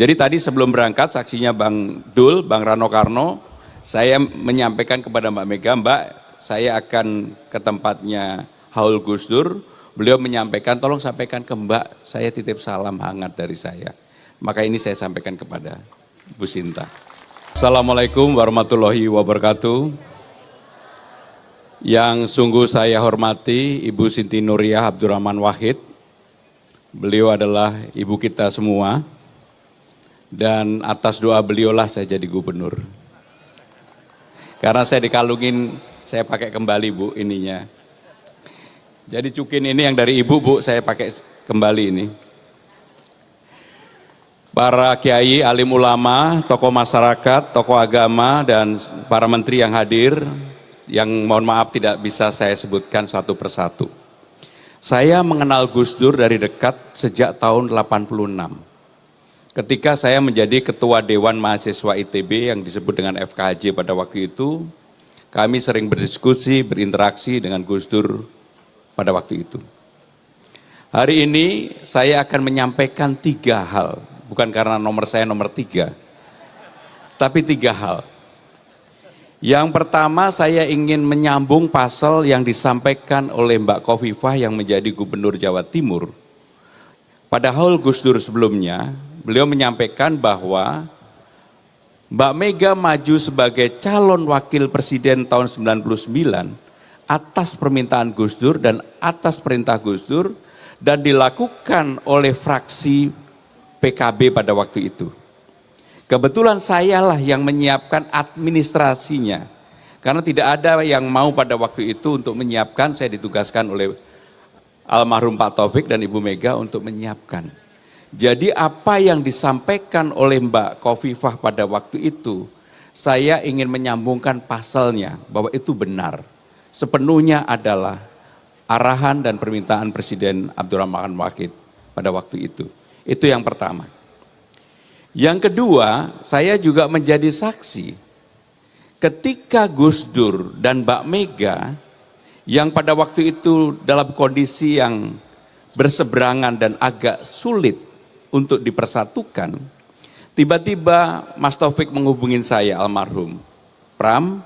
Jadi tadi sebelum berangkat saksinya Bang Dul, Bang Rano Karno, saya menyampaikan kepada Mbak Mega, Mbak, saya akan ke tempatnya Haul Gus Dur. Beliau menyampaikan, tolong sampaikan ke Mbak, saya titip salam hangat dari saya. Maka ini saya sampaikan kepada Bu Sinta. Assalamualaikum warahmatullahi wabarakatuh. Yang sungguh saya hormati Ibu Siti Nuriyah Abdurrahman Wahid. Beliau adalah ibu kita semua. Dan atas doa beliaulah saya jadi gubernur. Karena saya dikalungin, saya pakai kembali Bu ininya. Jadi cukin ini yang dari ibu Bu, saya pakai kembali ini. Para kiai, alim ulama, tokoh masyarakat, tokoh agama, dan para menteri yang hadir, yang mohon maaf tidak bisa saya sebutkan satu persatu. Saya mengenal Gus Dur dari dekat sejak tahun 86. Ketika saya menjadi ketua Dewan Mahasiswa ITB yang disebut dengan FKHJ pada waktu itu, kami sering berdiskusi, berinteraksi dengan Gus Dur pada waktu itu. Hari ini saya akan menyampaikan 3 hal, bukan karena nomor saya nomor 3, tapi 3 hal. Yang pertama, saya ingin menyambung pasal yang disampaikan oleh Mbak Khofifah yang menjadi Gubernur Jawa Timur. Pada Haul Gus Dur sebelumnya, beliau menyampaikan bahwa Mbak Mega maju sebagai calon wakil presiden tahun 99 atas permintaan Gus Dur dan atas perintah Gus Dur dan dilakukan oleh fraksi PKB pada waktu itu. Kebetulan sayalah yang menyiapkan administrasinya, karena tidak ada yang mau pada waktu itu untuk menyiapkan, saya ditugaskan oleh almarhum Pak Taufik dan Ibu Mega untuk menyiapkan. Jadi apa yang disampaikan oleh Mbak Khofifah pada waktu itu, saya ingin menyambungkan pasalnya bahwa itu benar. Sepenuhnya adalah arahan dan permintaan Presiden Abdurrahman Wahid pada waktu itu. Itu yang pertama. Yang kedua, saya juga menjadi saksi ketika Gus Dur dan Mbak Mega yang pada waktu itu dalam kondisi yang berseberangan dan agak sulit untuk dipersatukan, tiba-tiba Mas Taufik menghubungin saya almarhum, Pram,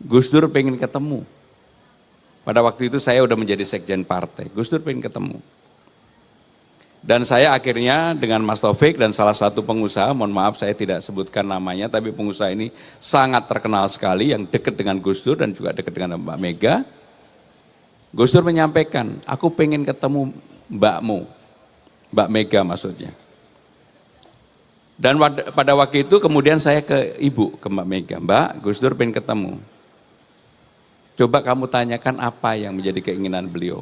Gus Dur pengen ketemu. Pada waktu itu saya udah menjadi sekjen partai, Gus Dur pengen ketemu. Dan saya akhirnya dengan Mas Taufik dan salah satu pengusaha, mohon maaf saya tidak sebutkan namanya, tapi pengusaha ini sangat terkenal sekali yang dekat dengan Gus Dur dan juga dekat dengan Mbak Mega. Gus Dur menyampaikan, aku pengen ketemu mbakmu, Mbak Mega maksudnya. Dan pada waktu itu kemudian saya ke ibu, ke Mbak Mega, Mbak, Gus Dur pengen ketemu. Coba kamu tanyakan apa yang menjadi keinginan beliau.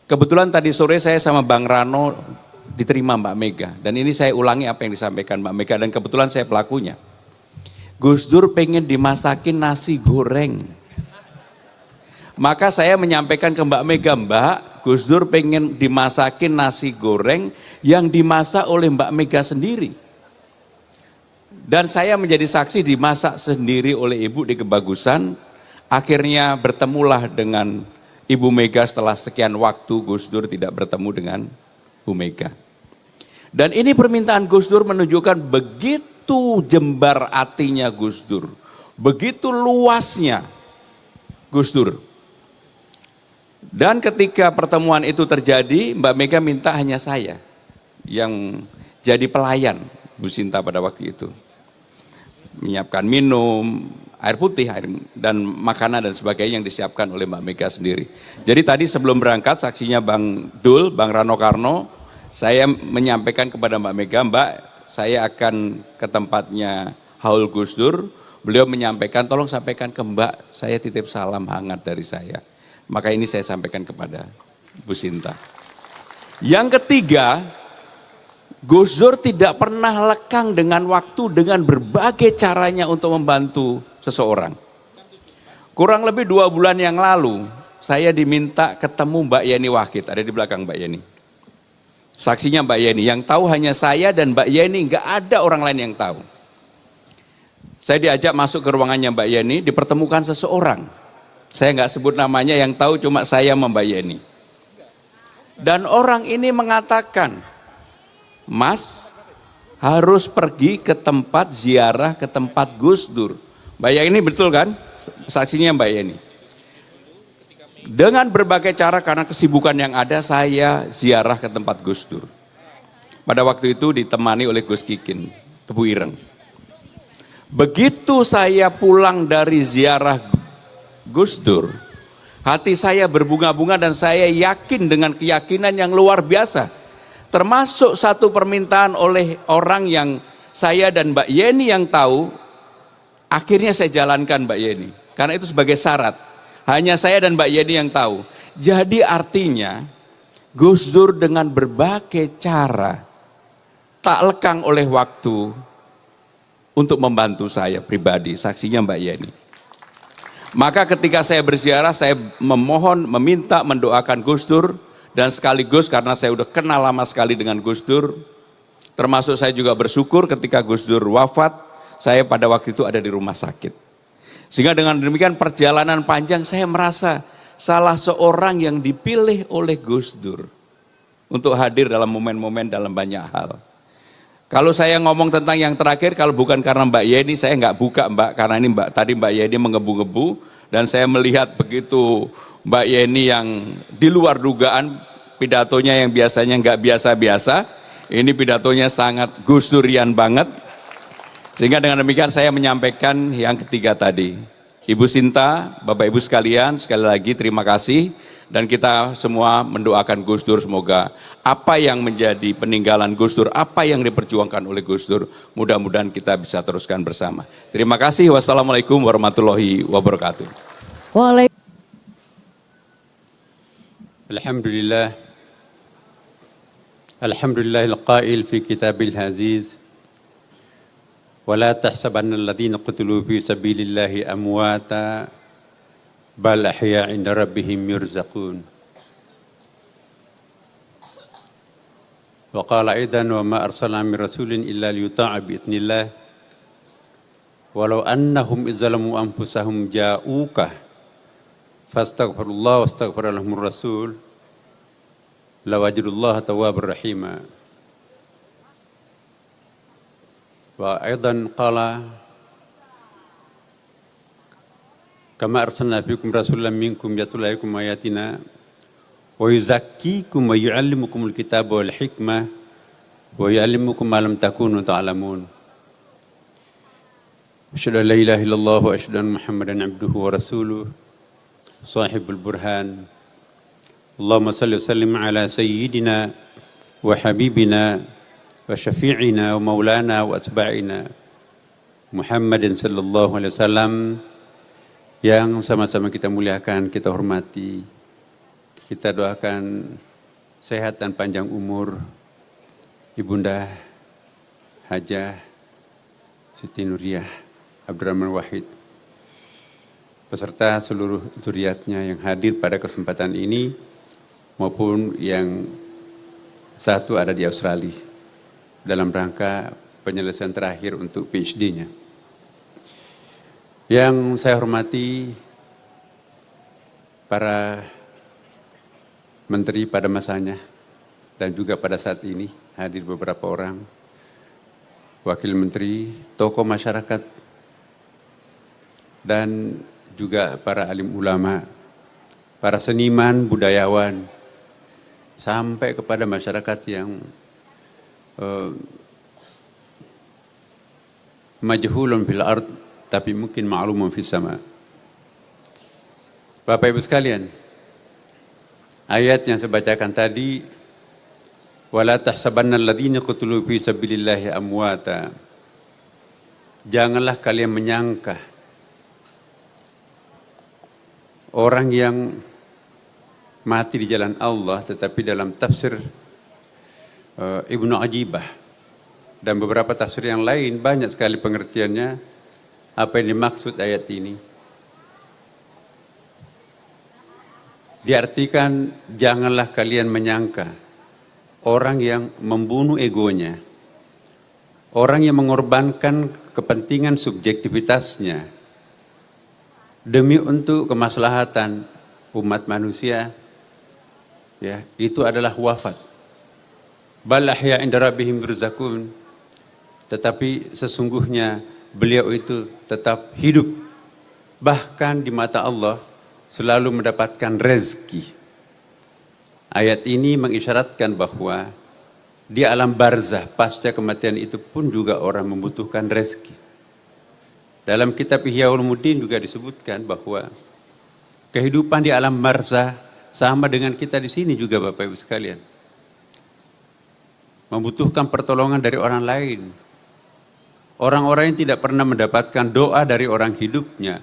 Kebetulan tadi sore saya sama Bang Rano diterima Mbak Mega. Dan ini saya ulangi apa yang disampaikan Mbak Mega dan kebetulan saya pelakunya. Gus Dur pengen dimasakin nasi goreng. Maka saya menyampaikan ke Mbak Mega, Mbak, Gus Dur pengen dimasakin nasi goreng yang dimasak oleh Mbak Mega sendiri. Dan saya menjadi saksi dimasak sendiri oleh Ibu di Kebagusan. Akhirnya bertemulah dengan Ibu Mega setelah sekian waktu Gus Dur tidak bertemu dengan Bu Mega. Dan ini permintaan Gus Dur menunjukkan begitu jembar hatinya Gus Dur. Begitu luasnya Gus Dur. Dan ketika pertemuan itu terjadi, Mbak Mega minta hanya saya yang jadi pelayan Bu Sinta pada waktu itu. Menyiapkan minum, air putih, dan makanan dan sebagainya yang disiapkan oleh Mbak Mega sendiri. Jadi tadi sebelum berangkat saksinya Bang Dul, Bang Rano Karno, saya menyampaikan kepada Mbak Mega, Mbak, saya akan ke tempatnya Haul Gus Dur. Beliau menyampaikan, tolong sampaikan ke Mbak, saya titip salam hangat dari saya. Maka ini saya sampaikan kepada Bu Sinta. Yang ketiga, Gus Dur tidak pernah lekang dengan waktu dengan berbagai caranya untuk membantu seseorang. Kurang lebih 2 bulan yang lalu, saya diminta ketemu Mbak Yeni Wahid, ada di belakang Mbak Yeni. Saksinya Mbak Yeni, yang tahu hanya saya dan Mbak Yeni, nggak ada orang lain yang tahu. Saya diajak masuk ke ruangannya Mbak Yeni, dipertemukan seseorang. Saya nggak sebut namanya, yang tahu cuma saya sama Mbak Yeni. Dan orang ini mengatakan, Mas harus pergi ke tempat ziarah, ke tempat Gus Dur. Mbak Yeni betul kan? Saksinya Mbak Yeni. Dengan berbagai cara karena kesibukan yang ada, saya ziarah ke tempat Gus Dur. Pada waktu itu ditemani oleh Gus Kikin, Tebu Ireng. Begitu saya pulang dari ziarah Gus Dur, hati saya berbunga-bunga dan saya yakin dengan keyakinan yang luar biasa. Termasuk satu permintaan oleh orang yang saya dan Mbak Yeni yang tahu, akhirnya saya jalankan Mbak Yeni. Karena itu sebagai syarat. Hanya saya dan Mbak Yeni yang tahu. Jadi artinya Gus Dur dengan berbagai cara tak lekang oleh waktu untuk membantu saya pribadi, saksinya Mbak Yeni. Maka ketika saya berziarah, saya memohon, meminta, mendoakan Gus Dur, dan sekaligus karena saya udah kenal lama sekali dengan Gus Dur, termasuk saya juga bersyukur ketika Gus Dur wafat, saya pada waktu itu ada di rumah sakit. Sehingga dengan demikian perjalanan panjang saya merasa salah seorang yang dipilih oleh Gus Dur untuk hadir dalam momen-momen dalam banyak hal. Kalau saya ngomong tentang yang terakhir, kalau bukan karena Mbak Yeni, saya nggak buka Mbak, karena ini tadi Mbak Yeni mengebu-ngebu, dan saya melihat begitu Mbak Yeni yang di luar dugaan, pidatonya yang biasanya nggak biasa-biasa, ini pidatonya sangat Gus Durian banget, sehingga dengan demikian saya menyampaikan yang ketiga tadi. Ibu Sinta, Bapak Ibu sekalian, sekali lagi terima kasih. Dan kita semua mendoakan Gus Dur semoga apa yang menjadi peninggalan Gus Dur, apa yang diperjuangkan oleh Gus Dur, mudah-mudahan kita bisa teruskan bersama. Terima kasih. Wassalamualaikum warahmatullahi wabarakatuh. Alhamdulillah. Alhamdulillahil qail fi kitabil aziz. Wala tahsabanna alladhina qutilu fi sabilillahi amwata bal ahya 'inda rabbihim yurzaqun. Wa qala aidan wa ma arsalna min rasulin illa liyuta'a bi idznillah walau annahum izzalamu anfusahum ja'uka fastaghfirullah wastaghfara lahumur rasul lawajidullaha tawwabur rahima. Wa aidan qala kama arsalna fikum rasulan minkum yatlu alaikum ayatina wa yuzakkikum wa yu'allimukumul kitaba wal hikmah wa yu'allimukum ma lam takunu ta'lamun. Asyhadu an la ilaha illallah wa asyhadu anna Muhammadan abduhu wa rasuluh sahibul burhan. Allahumma salli wa sallim ala sayyidina wa habibina wa syafi'ina wa maulana wa atba'ina Muhammadin sallallahu alaihi wasallam, yang sama-sama kita muliakan, kita hormati, kita doakan sehat dan panjang umur Ibunda Hajah Siti Nuriyah Abdurrahman Wahid beserta seluruh zuriatnya yang hadir pada kesempatan ini maupun yang satu ada di Australia dalam rangka penyelesaian terakhir untuk PhD-nya. Yang saya hormati para menteri pada masanya dan juga pada saat ini hadir beberapa orang, wakil menteri, tokoh masyarakat, dan juga para alim ulama, para seniman, budayawan, sampai kepada masyarakat yang majhulun fil ard tapi mungkin ma'lumun fis sama. Bapak Ibu sekalian, ayat yang saya bacakan tadi, wala tahsabanna alladhina qutilu fi sabilillahi amwata. Janganlah kalian menyangka orang yang mati di jalan Allah, tetapi dalam tafsir Ibnu Ajibah dan beberapa tafsir yang lain banyak sekali pengertiannya apa yang dimaksud ayat ini. Diartikan janganlah kalian menyangka orang yang membunuh egonya, orang yang mengorbankan kepentingan subjektivitasnya demi untuk kemaslahatan umat manusia, ya, itu adalah wafat. Bal ahya inda rabbihim yurzaqun. Tetapi sesungguhnya beliau itu tetap hidup. Bahkan di mata Allah selalu mendapatkan rezeki. Ayat ini mengisyaratkan bahwa di alam barzah pasca kematian itu pun juga orang membutuhkan rezeki. Dalam kitab Ihya Ulumuddin juga disebutkan bahwa kehidupan di alam barzah sama dengan kita di sini juga Bapak Ibu sekalian. Membutuhkan pertolongan dari orang lain. Orang-orang yang tidak pernah mendapatkan doa dari orang hidupnya.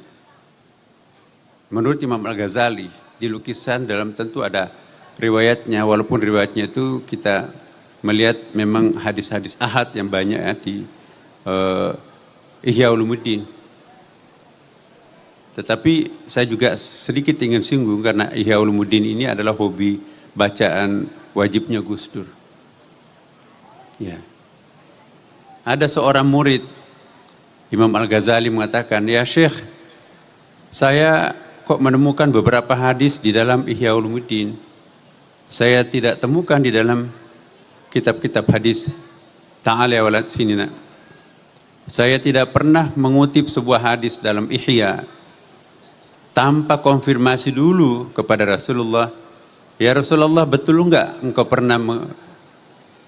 Menurut Imam Al-Ghazali, di lukisan dalam tentu ada riwayatnya, walaupun riwayatnya itu kita melihat memang hadis-hadis ahad yang banyak ya di Ihya Ulumuddin. Tetapi saya juga sedikit ingin singgung karena Ihya Ulumuddin ini adalah hobi bacaan wajibnya Gus Dur. Ya. Ada seorang murid Imam Al-Ghazali mengatakan, "Ya Syekh, saya kok menemukan beberapa hadis di dalam Ihya Ulumuddin. Saya tidak temukan di dalam kitab-kitab hadis. Ta'ala walad sinina. Saya tidak pernah mengutip sebuah hadis dalam Ihya tanpa konfirmasi dulu kepada Rasulullah. Ya Rasulullah, betul enggak engkau pernah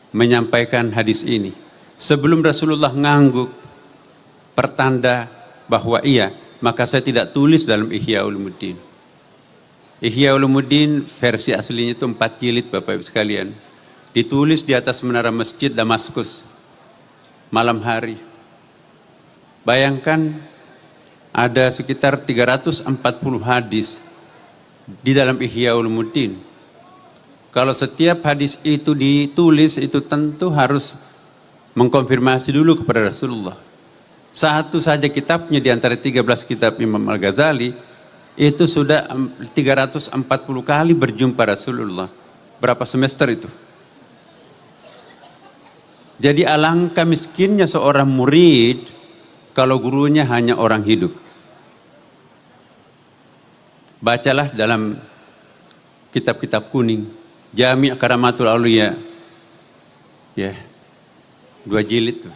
menyampaikan hadis ini?" Sebelum Rasulullah ngangguk pertanda bahwa iya, maka saya tidak tulis dalam Ihya Ulumuddin. Ihya Ulumuddin versi aslinya itu 4 jilid Bapak Ibu sekalian. Ditulis di atas menara masjid Damaskus malam hari. Bayangkan ada sekitar 340 hadis di dalam Ihya Ulumuddin. Kalau setiap hadis itu ditulis itu tentu harus mengkonfirmasi dulu kepada Rasulullah. Satu saja kitabnya di antara 13 kitab Imam Al-Ghazali itu sudah 340 kali berjumpa Rasulullah. Berapa semester itu? Jadi alangkah miskinnya seorang murid kalau gurunya hanya orang hidup. Bacalah dalam kitab-kitab kuning, Jami' Karamatul Auliya. Ya. 2 jilid tuh.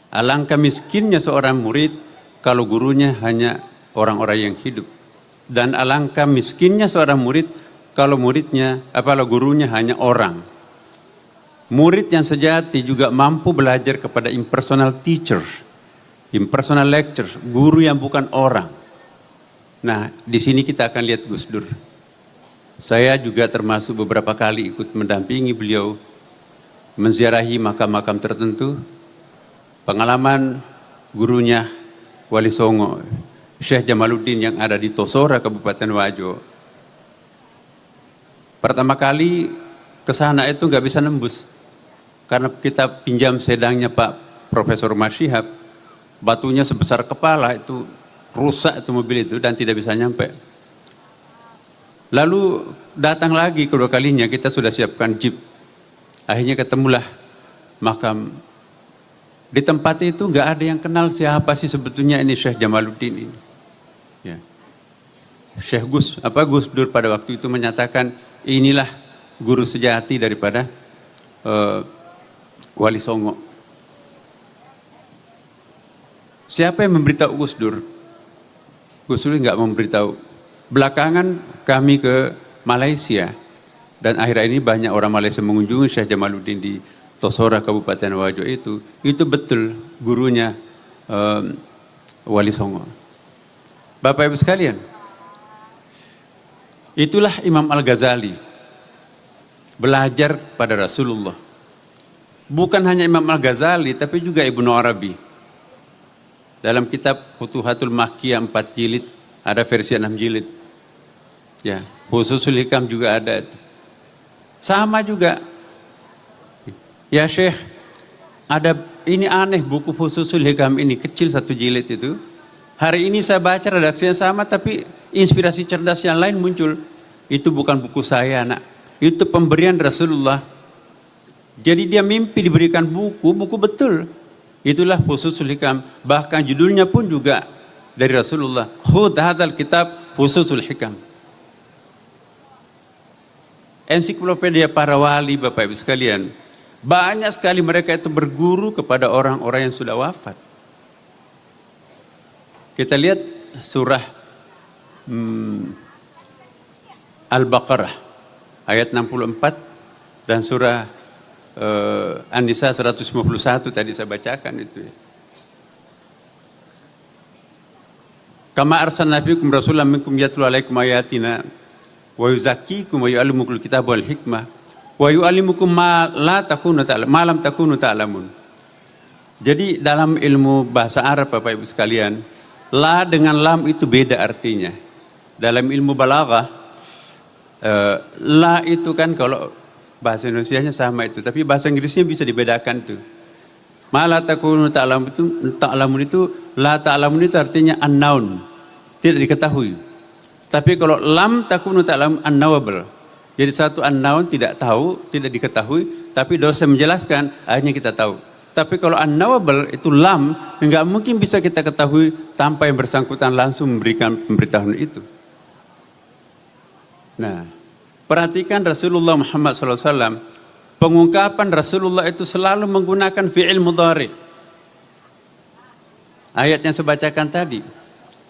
Alangkah miskinnya seorang murid kalau gurunya hanya orang-orang yang hidup. Dan alangkah miskinnya seorang murid kalau gurunya hanya orang. Murid yang sejati juga mampu belajar kepada impersonal teacher, impersonal lecturer, guru yang bukan orang. Nah, di sini kita akan lihat Gus Dur. Saya juga termasuk beberapa kali ikut mendampingi beliau menziarahi makam-makam tertentu. Pengalaman gurunya Wali Songo, Syekh Jamaluddin yang ada di Tosora, Kabupaten Wajo. Pertama kali ke sana itu nggak bisa nembus. Karena kita pinjam sedangnya Pak Profesor Umar Syihab, batunya sebesar kepala itu rusak itu mobil itu dan tidak bisa nyampe. Lalu datang lagi kedua kalinya, kita sudah siapkan jeep. Akhirnya ketemulah makam. Di tempat itu nggak ada yang kenal siapa sih sebetulnya ini Syekh Jamaluddin ini. Ya. Syekh Gus Dur pada waktu itu menyatakan inilah guru sejati daripada Wali Songo. Siapa yang memberitahu Gus Dur? Gus Dur nggak memberitahu. Belakangan kami ke Malaysia. Dan akhir ini banyak orang Malaysia mengunjungi Syekh Jamaluddin di Tosora, Kabupaten Wajo itu betul gurunya Wali Songo. Bapak Ibu sekalian, itulah Imam Al-Ghazali belajar pada Rasulullah. Bukan hanya Imam Al-Ghazali, tapi juga Ibnu Arabi. Dalam kitab Futuhatul Makkiyah 4 jilid, ada versi 6 jilid. Ya, Fususul Hikam juga ada. Sama juga. Ya Syekh, ada ini aneh buku Fususul Hikam ini, kecil 1 jilid itu. Hari ini saya baca redaksinya sama, tapi inspirasi cerdas yang lain muncul. Itu bukan buku saya, nak. Itu pemberian Rasulullah. Jadi dia mimpi diberikan buku betul. Itulah Fususul Hikam. Bahkan judulnya pun juga dari Rasulullah. Khudh hadzal kitab Fususul Hikam. ensiklopedia para wali, Bapak Ibu sekalian. Banyak sekali mereka itu berguru kepada orang-orang yang sudah wafat. Kita lihat surah Al-Baqarah ayat 64 dan surah An-Nisa 151 tadi saya bacakan itu ya. Kama arsalna fiikum rasulan minkum yatlu alaikum ayatina wa yuzakkikum wa yu'allimukumul kitaba wal hikmah wa yu'allimukum ma lam takunu ta'lamun. Jadi dalam ilmu bahasa Arab Bapak Ibu sekalian, la dengan lam itu beda artinya. Dalam ilmu balaghah la itu kan kalau bahasa Indonesianya sama itu, tapi bahasa Inggrisnya bisa dibedakan tuh. Ma la takunu ta'lamun itu la ta'lamun itu artinya unknown, tidak diketahui. Tapi kalau lam takunu ta'lamun unknowable. Jadi satu unknown tidak tahu, tidak diketahui, tapi dosa menjelaskan akhirnya kita tahu. Tapi kalau unknowable itu lam, enggak mungkin bisa kita ketahui tanpa yang bersangkutan langsung memberikan pemberitahuan itu. Nah, perhatikan Rasulullah Muhammad SAW, pengungkapan Rasulullah itu selalu menggunakan fi'il mudhari. Ayat yang saya bacakan tadi.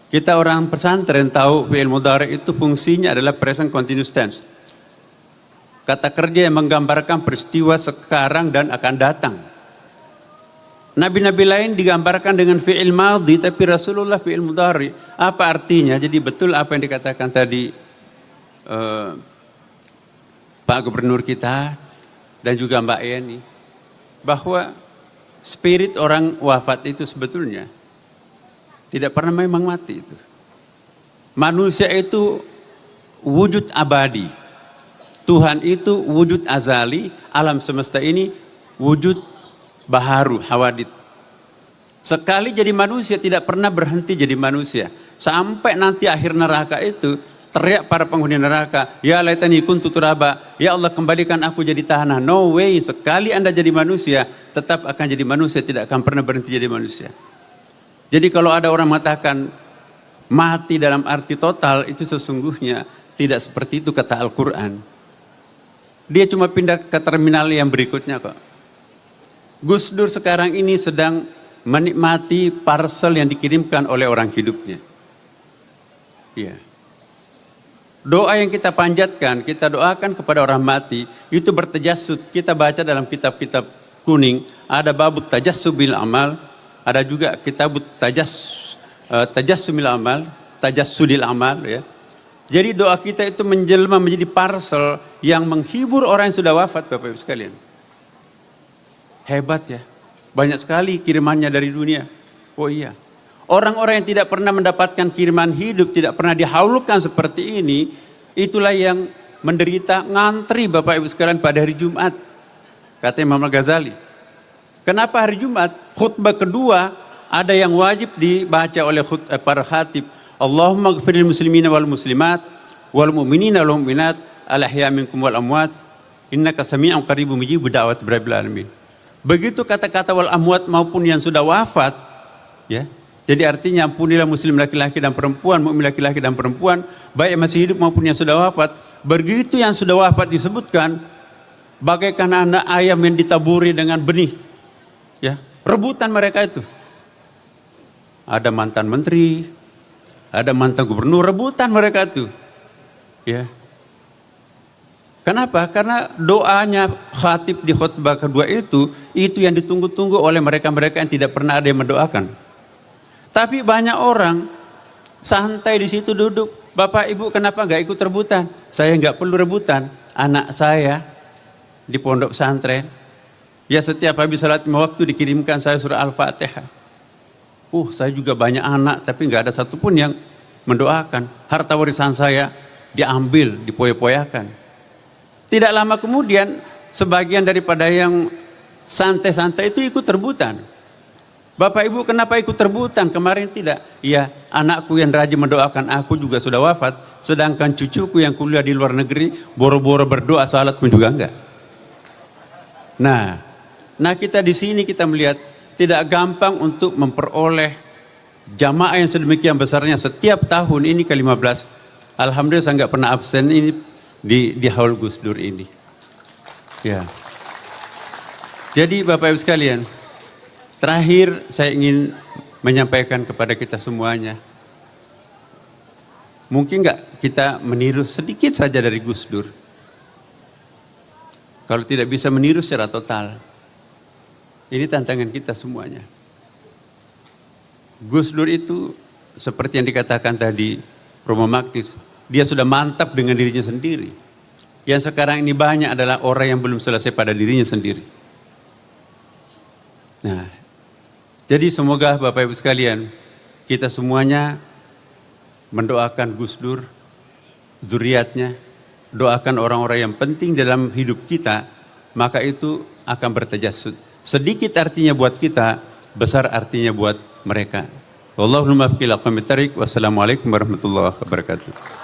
Kita orang pesantren tahu fi'il mudhari itu fungsinya adalah present continuous tense. Kata kerja yang menggambarkan peristiwa sekarang dan akan datang. Nabi-nabi lain digambarkan dengan fi'il madhi, tapi Rasulullah fi'il mudhari. Apa artinya? Jadi betul apa yang dikatakan tadi Pak Gubernur kita dan juga Mbak Yeni, bahwa spirit orang wafat itu sebetulnya tidak pernah memang mati itu. Manusia itu wujud abadi. Tuhan itu wujud azali, alam semesta ini wujud baharu, hawadith. Sekali jadi manusia tidak pernah berhenti jadi manusia. Sampai nanti akhir neraka itu teriak para penghuni neraka, ya laitani kuntu turaba, ya Allah kembalikan aku jadi tanah. No way, sekali Anda jadi manusia, tetap akan jadi manusia, tidak akan pernah berhenti jadi manusia. Jadi kalau ada orang mengatakan mati dalam arti total, itu sesungguhnya tidak seperti itu kata Al-Quran. Dia cuma pindah ke terminal yang berikutnya kok. Gus Dur sekarang ini sedang menikmati parcel yang dikirimkan oleh orang hidupnya. Iya. Doa yang kita panjatkan, kita doakan kepada orang mati, itu bertajassud. Kita baca dalam kitab-kitab kuning, ada babut tajassubil amal, ada juga kitabut tajassumil amal, tajassudil amal ya. Jadi doa kita itu menjelma menjadi parcel yang menghibur orang yang sudah wafat, Bapak Ibu sekalian. Hebat ya. Banyak sekali kirimannya dari dunia. Oh iya. Orang-orang yang tidak pernah mendapatkan kiriman hidup, tidak pernah dihaulkan seperti ini, itulah yang menderita ngantri Bapak Ibu sekalian pada hari Jumat. Kata Imam Al-Ghazali. Kenapa hari Jumat? Khutbah kedua ada yang wajib dibaca oleh para khatib. Allahumma ghfiril muslimina wal muslimat wal mu'minina wal mu'minat al-ahya minkum wal amwat innaka sami'un qaribun mujibud da'wat rabbil alamin. Begitu kata-kata wal amwat maupun yang sudah wafat ya. Jadi artinya ampunilah muslim laki-laki dan perempuan, mukmin laki-laki dan perempuan, baik yang masih hidup maupun yang sudah wafat. Begitu yang sudah wafat disebutkan, bagaikan anak ayam yang ditaburi dengan benih. Ya, rebutan mereka itu. Ada mantan menteri, ada mantan gubernur, rebutan mereka itu. Ya. Kenapa? Karena doanya khatib di khutbah kedua itu yang ditunggu-tunggu oleh mereka-mereka yang tidak pernah ada yang mendoakan. Tapi banyak orang santai di situ duduk. Bapak Ibu kenapa nggak ikut rebutan? Saya nggak perlu rebutan. Anak saya di pondok pesantren, ya setiap habis salat waktu dikirimkan saya surah Al-Fatihah. Saya juga banyak anak, tapi nggak ada satupun yang mendoakan. Harta warisan saya diambil, dipoya-poyakan. Tidak lama kemudian, sebagian daripada yang santai-santai itu ikut rebutan. Bapak Ibu kenapa ikut rebutan? Kemarin tidak. Ya, anakku yang rajin mendoakan aku juga sudah wafat. Sedangkan cucuku yang kuliah di luar negeri boro-boro berdoa salat pun juga enggak. Nah kita di sini kita melihat tidak gampang untuk memperoleh jamaah yang sedemikian besarnya setiap tahun ini ke-15. Alhamdulillah saya enggak pernah absen ini di haul Gus Dur ini. Ya. Jadi Bapak Ibu sekalian, terakhir saya ingin menyampaikan kepada kita semuanya, mungkin nggak kita meniru sedikit saja dari Gus Dur? Kalau tidak bisa meniru secara total, ini tantangan kita semuanya. Gus Dur itu seperti yang dikatakan tadi Romo Magnis, dia sudah mantap dengan dirinya sendiri. Yang sekarang ini banyak adalah orang yang belum selesai pada dirinya sendiri. Nah, jadi semoga Bapak Ibu sekalian, kita semuanya mendoakan Gus Dur, zuriatnya, doakan orang-orang yang penting dalam hidup kita, maka itu akan bertajasud. Sedikit artinya buat kita, besar artinya buat mereka. Wallahul muwaffiq ila aqwamit thariq. Wassalamualaikum warahmatullahi wabarakatuh.